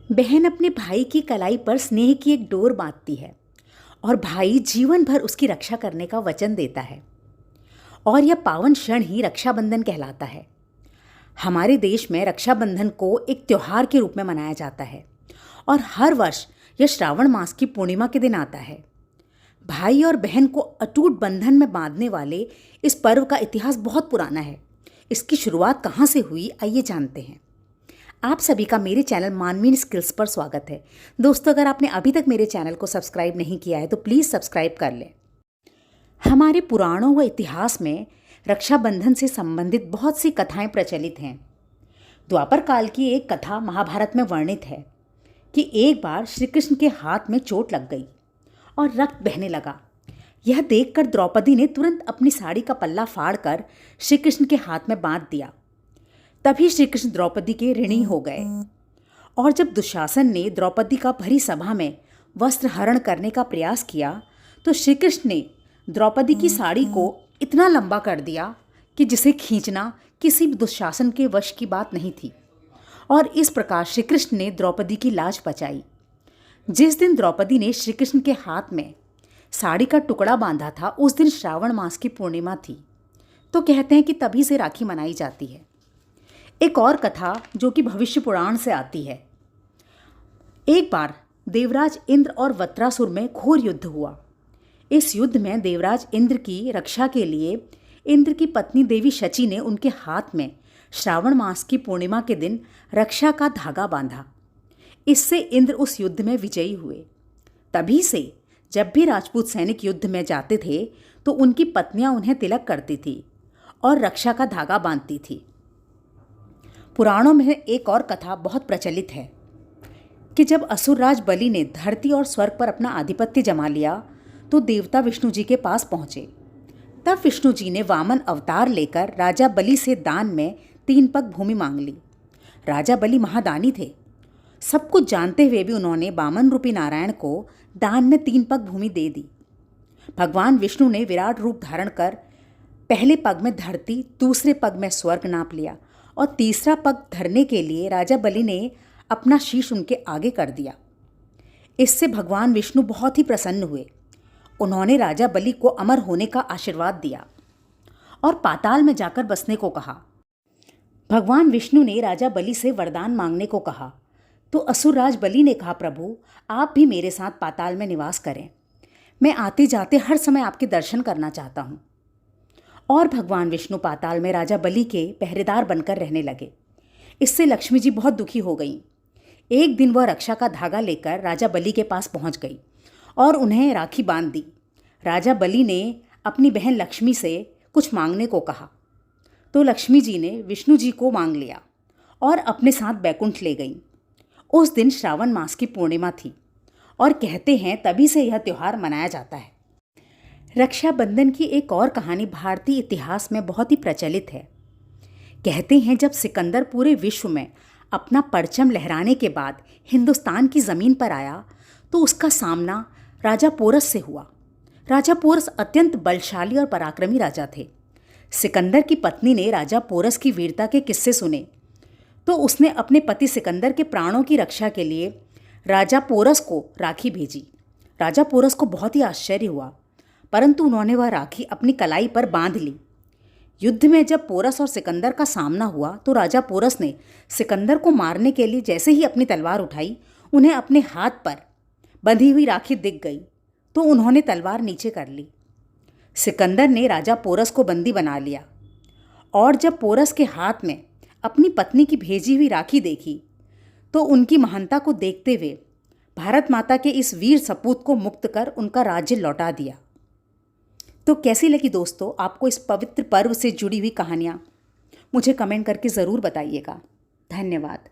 बहन अपने भाई की कलाई पर स्नेह की एक डोर बांधती है और भाई जीवन भर उसकी रक्षा करने का वचन देता है। और यह पावन क्षण ही रक्षाबंधन कहलाता है। हमारे देश में रक्षाबंधन को एक त्योहार के रूप में मनाया जाता है और हर वर्ष यह श्रावण मास की पूर्णिमा के दिन आता है। भाई और बहन को अटूट बंधन में बांधने वाले इस पर्व का इतिहास बहुत पुराना है। इसकी शुरुआत कहाँ से हुई, आइए जानते हैं। आप सभी का मेरे चैनल मानवी स्किल्स पर स्वागत है। दोस्तों, अगर आपने अभी तक मेरे चैनल को सब्सक्राइब नहीं किया है तो प्लीज़ सब्सक्राइब कर लें। हमारे पुराणों व इतिहास में रक्षाबंधन से संबंधित बहुत सी कथाएं प्रचलित हैं। द्वापर काल की एक कथा महाभारत में वर्णित है कि एक बार श्री कृष्ण के हाथ में चोट लग गई और रक्त बहने लगा। यह देखकर द्रौपदी ने तुरंत अपनी साड़ी का पल्ला फाड़कर श्री कृष्ण के हाथ में बांध दिया। तभी श्री कृष्ण द्रौपदी के ऋणी हो गए और जब दुशासन ने द्रौपदी का भरी सभा में वस्त्र हरण करने का प्रयास किया तो श्री कृष्ण ने द्रौपदी की साड़ी को इतना लंबा कर दिया कि जिसे खींचना किसी भी दुशासन के वश की बात नहीं थी। और इस प्रकार श्री कृष्ण ने द्रौपदी की लाज बचाई। जिस दिन द्रौपदी ने श्री कृष्ण के हाथ में साड़ी का टुकड़ा बांधा था उस दिन श्रावण मास की पूर्णिमा थी। तो कहते हैं कि तभी से राखी मनाई जाती है। एक और कथा जो कि भविष्य पुराण से आती है। एक बार देवराज इंद्र और वत्रासुर में घोर युद्ध हुआ। इस युद्ध में देवराज इंद्र की रक्षा के लिए इंद्र की पत्नी देवी शची ने उनके हाथ में श्रावण मास की पूर्णिमा के दिन रक्षा का धागा बांधा। इससे इंद्र उस युद्ध में विजयी हुए। तभी से जब भी राजपूत सैनिक युद्ध में जाते थे तो उनकी पत्नियां उन्हें तिलक करती थी और रक्षा का धागा बांधती थी। पुराणों में एक और कथा बहुत प्रचलित है कि जब असुरराज बलि ने धरती और स्वर्ग पर अपना आधिपत्य जमा लिया तो देवता विष्णु जी के पास पहुँचे। तब विष्णु जी ने वामन अवतार लेकर राजा बलि से दान में 3 पग भूमि मांग ली। राजा बलि महादानी थे। सब कुछ जानते हुए भी उन्होंने वामन रूपी नारायण को दान में 3 पग भूमि दे दी। भगवान विष्णु ने विराट रूप धारण कर पहले पग में धरती, दूसरे पग में स्वर्ग नाप लिया और तीसरा पग धरने के लिए राजा बलि ने अपना शीश उनके आगे कर दिया। इससे भगवान विष्णु बहुत ही प्रसन्न हुए। उन्होंने राजा बलि को अमर होने का आशीर्वाद दिया और पाताल में जाकर बसने को कहा। भगवान विष्णु ने राजा बलि से वरदान मांगने को कहा तो असुरराज बलि ने कहा, प्रभु आप भी मेरे साथ पाताल में निवास करें। मैं आते जाते हर समय आपके दर्शन करना चाहता हूँ। और भगवान विष्णु पाताल में राजा बलि के पहरेदार बनकर रहने लगे। इससे लक्ष्मी जी बहुत दुखी हो गईं। एक दिन वह रक्षा का धागा लेकर राजा बलि के पास पहुंच गई और उन्हें राखी बांध दी। राजा बलि ने अपनी बहन लक्ष्मी से कुछ मांगने को कहा तो लक्ष्मी जी ने विष्णु जी को मांग लिया और अपने साथ बैकुंठ ले गईं। उस दिन श्रावण मास की पूर्णिमा थी और कहते हैं तभी से यह त्यौहार मनाया जाता है। रक्षाबंधन की एक और कहानी भारतीय इतिहास में बहुत ही प्रचलित है। कहते हैं जब सिकंदर पूरे विश्व में अपना परचम लहराने के बाद हिंदुस्तान की ज़मीन पर आया तो उसका सामना राजा पोरस से हुआ। राजा पोरस अत्यंत बलशाली और पराक्रमी राजा थे। सिकंदर की पत्नी ने राजा पोरस की वीरता के किस्से सुने तो उसने अपने पति सिकंदर के प्राणों की रक्षा के लिए राजा पोरस को राखी भेजी। राजा पोरस को बहुत ही आश्चर्य हुआ, परंतु उन्होंने वह राखी अपनी कलाई पर बांध ली। युद्ध में जब पोरस और सिकंदर का सामना हुआ तो राजा पोरस ने सिकंदर को मारने के लिए जैसे ही अपनी तलवार उठाई, उन्हें अपने हाथ पर बंधी हुई राखी दिख गई तो उन्होंने तलवार नीचे कर ली। सिकंदर ने राजा पोरस को बंदी बना लिया और जब पोरस के हाथ में अपनी पत्नी की भेजी हुई राखी देखी तो उनकी महानता को देखते हुए भारत माता के इस वीर सपूत को मुक्त कर उनका राज्य लौटा दिया। तो कैसी लगी दोस्तों आपको इस पवित्र पर्व से जुड़ी हुई कहानियाँ? मुझे कमेंट करके ज़रूर बताइएगा। धन्यवाद।